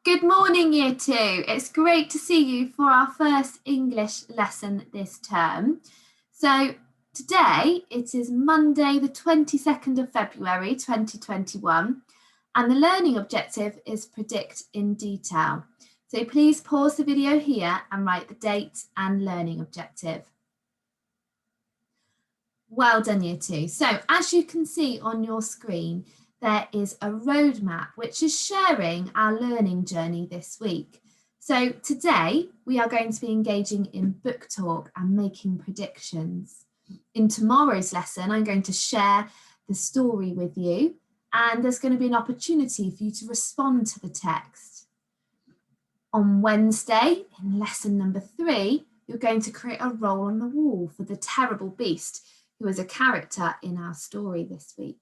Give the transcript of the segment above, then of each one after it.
Good morning, Year 2. It's great to see you for our first English lesson this term. So today it is Monday the 22nd of February 2021 and the learning objective is predict in detail. So please pause the video here and write the date and learning objective. Well done, Year 2. So as you can see on your screen, there is a roadmap which is sharing our learning journey this week. So today we are going to be engaging in book talk and making predictions. In tomorrow's lesson, I'm going to share the story with you and there's going to be an opportunity for you to respond to the text. On Wednesday, in lesson number 3, you're going to create a role on the wall for the terrible beast, who is a character in our story this week.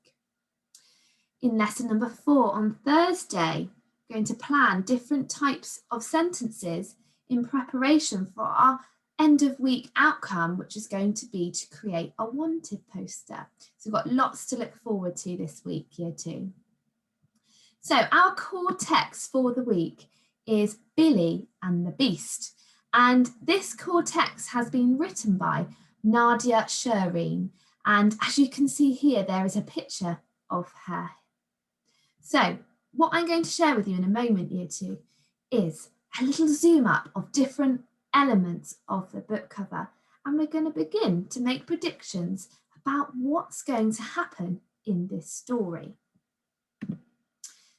In lesson number 4 on Thursday, we're going to plan different types of sentences in preparation for our end of week outcome, which is going to be to create a wanted poster. So we've got lots to look forward to this week, Year 2. So our core text for the week is Billy and the Beast. And this core text has been written by Nadia Shireen. And as you can see here, there is a picture of her. So what I'm going to share with you in a moment, Year 2, is a little zoom up of different elements of the book cover. And we're going to begin to make predictions about what's going to happen in this story.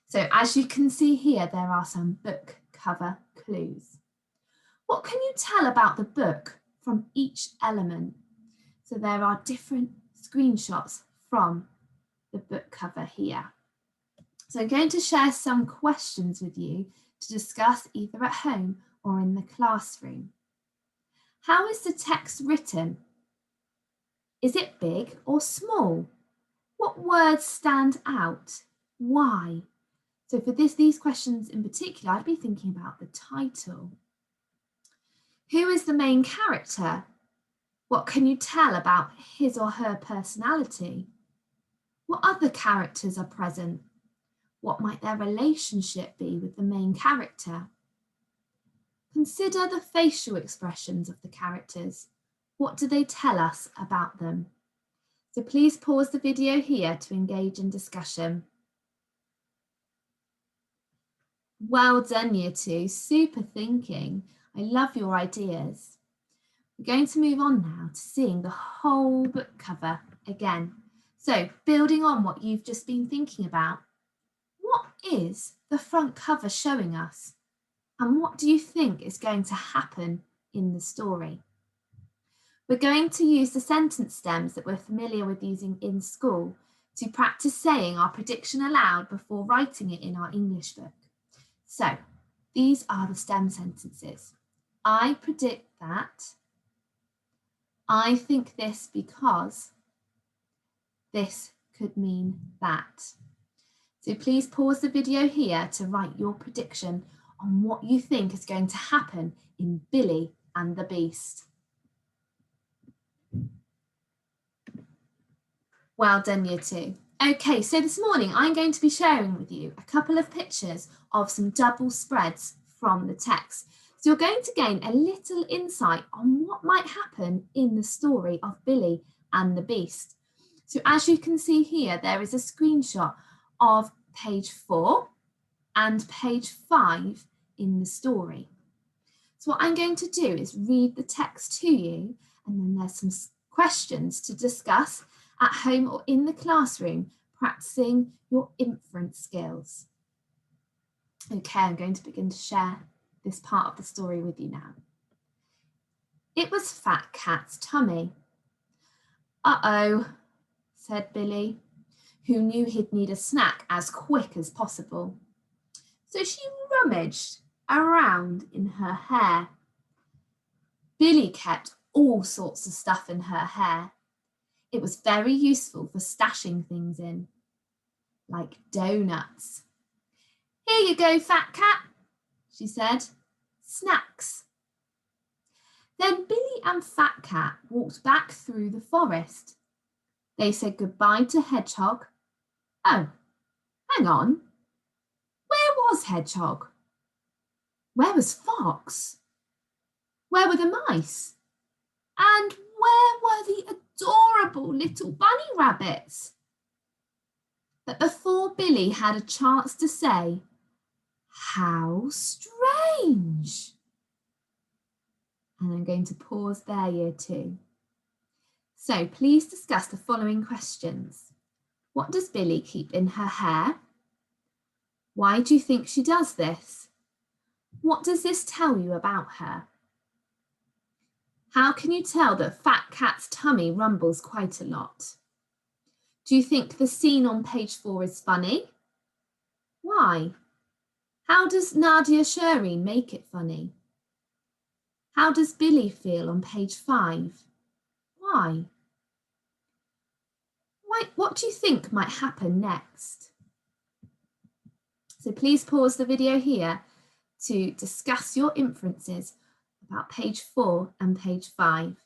So as you can see here, there are some book cover clues. What can you tell about the book from each element? So there are different screenshots from the book cover here. So I'm going to share some questions with you to discuss either at home or in the classroom. How is the text written? Is it big or small? What words stand out? Why? So for these questions in particular, I'd be thinking about the title. Who is the main character? What can you tell about his or her personality? What other characters are present? What might their relationship be with the main character? Consider the facial expressions of the characters. What do they tell us about them? So please pause the video here to engage in discussion. Well done, Year 2, super thinking. I love your ideas. We're going to move on now to seeing the whole book cover again. So building on what you've just been thinking about, what is the front cover showing us? And what do you think is going to happen in the story? We're going to use the sentence stems that we're familiar with using in school to practice saying our prediction aloud before writing it in our English book. So these are the stem sentences. I predict that. I think this because this could mean that. So please pause the video here to write your prediction on what you think is going to happen in Billy and the Beast. Well done, Year 2. Okay, so this morning I'm going to be sharing with you a couple of pictures of some double spreads from the text. So you're going to gain a little insight on what might happen in the story of Billy and the Beast. So as you can see here, there is a screenshot of page 4 and page 5 in the story. So what I'm going to do is read the text to you, and then there's some questions to discuss at home or in the classroom, practicing your inference skills. Okay, I'm going to begin to share this part of the story with you now. It was Fat Cat's tummy. Uh-oh, said Billy, who knew he'd need a snack as quick as possible. So she rummaged around in her hair. Billy kept all sorts of stuff in her hair. It was very useful for stashing things in, like donuts. Here you go, Fat Cat, she said. Snacks. Then Billy and Fat Cat walked back through the forest. They said goodbye to Hedgehog. Oh, hang on. Where was Hedgehog? Where was Fox? Where were the mice? And where were the adorable little bunny rabbits? But before Billy had a chance to say, "How strange!" And I'm going to pause there, year 2. So please discuss the following questions. What does Billy keep in her hair? Why do you think she does this? What does this tell you about her? How can you tell that Fat Cat's tummy rumbles quite a lot? Do you think the scene on page 4 is funny? Why? How does Nadia Shireen make it funny? How does Billy feel on page 5? Why? What do you think might happen next? So please pause the video here to discuss your inferences about page 4 and page 5.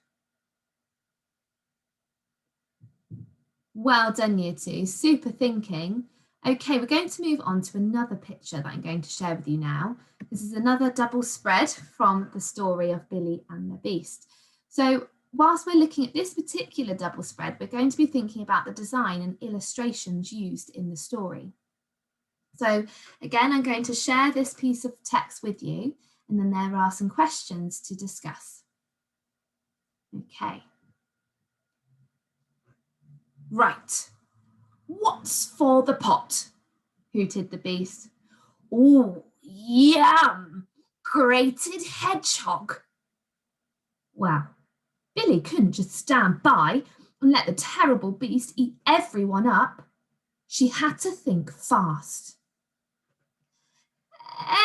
Well done, year 2, super thinking. Okay, we're going to move on to another picture that I'm going to share with you now. This is another double spread from the story of Billy and the Beast. So whilst we're looking at this particular double spread, we're going to be thinking about the design and illustrations used in the story. So again, I'm going to share this piece of text with you, and then there are some questions to discuss. Okay. Right. What's for the pot? Hooted the Beast. Oh, yum! Grated hedgehog. Well, Billy couldn't just stand by and let the terrible beast eat everyone up. She had to think fast.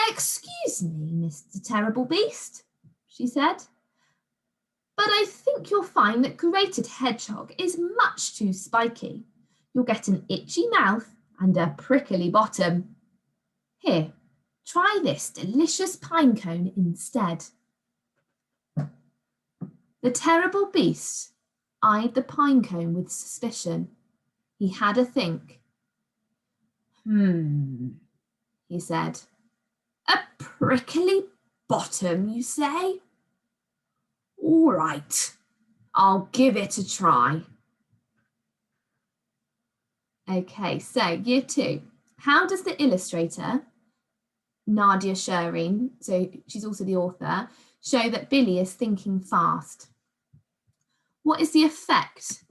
Excuse me, Mr. Terrible Beast, she said, but I think you'll find that grated hedgehog is much too spiky. You'll get an itchy mouth and a prickly bottom. Here, try this delicious pine cone instead. The terrible beast eyed the pine cone with suspicion. He had a think. He said. A prickly bottom, you say? All right, I'll give it a try. Okay, so year 2. How does the illustrator, Nadia Shireen, so she's also the author, show that Billy is thinking fast? What is the effect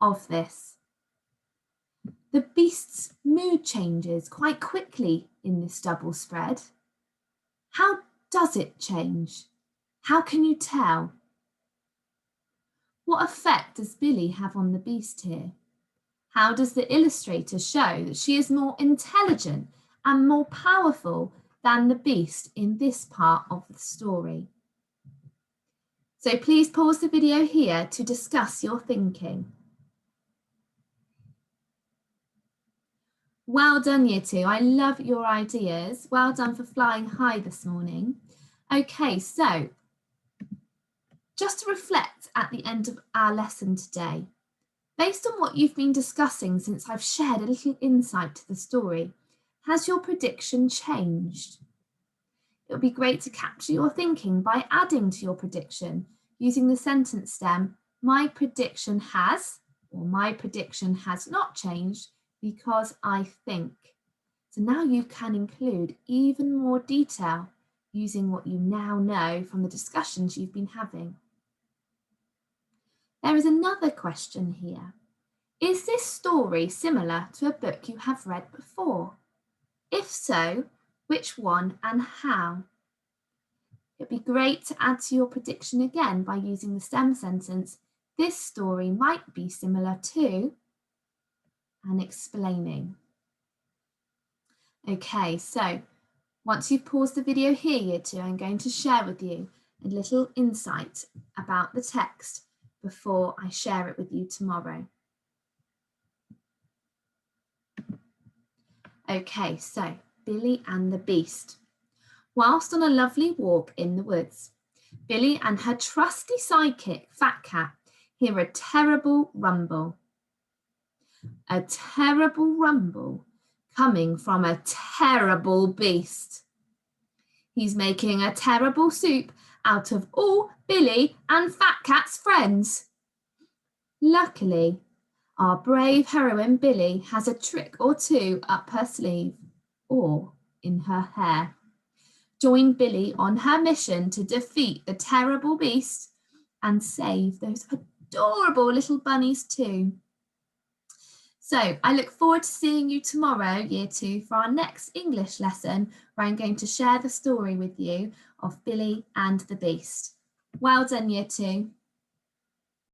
of this? The beast's mood changes quite quickly in this double spread. How does it change? How can you tell? What effect does Billy have on the beast here? How does the illustrator show that she is more intelligent and more powerful than the beast in this part of the story? So please pause the video here to discuss your thinking. Well done, year 2. I love your ideas. Well done for flying high this morning. Okay, so just to reflect at the end of our lesson today, based on what you've been discussing since I've shared a little insight to the story, has your prediction changed? It would be great to capture your thinking by adding to your prediction using the sentence stem, my prediction has, or my prediction has not changed because I think. So now you can include even more detail using what you now know from the discussions you've been having. There is another question here. Is this story similar to a book you have read before? If so, which one and how? It'd be great to add to your prediction again by using the stem sentence, this story might be similar to, and explaining. Okay, so once you've paused the video here, year 2, I'm going to share with you a little insight about the text before I share it with you tomorrow. Okay, so Billy and the Beast. Whilst on a lovely walk in the woods, Billy and her trusty sidekick, Fat Cat, hear a terrible rumble. A terrible rumble coming from a terrible beast. He's making a terrible soup out of all Billy and Fat Cat's friends. Luckily, our brave heroine Billy has a trick or two up her sleeve or in her hair. Join Billy on her mission to defeat the terrible beast and save those adorable little bunnies too. So I look forward to seeing you tomorrow, Year 2, for our next English lesson, where I'm going to share the story with you of Billy and the Beast. Well done, Year 2.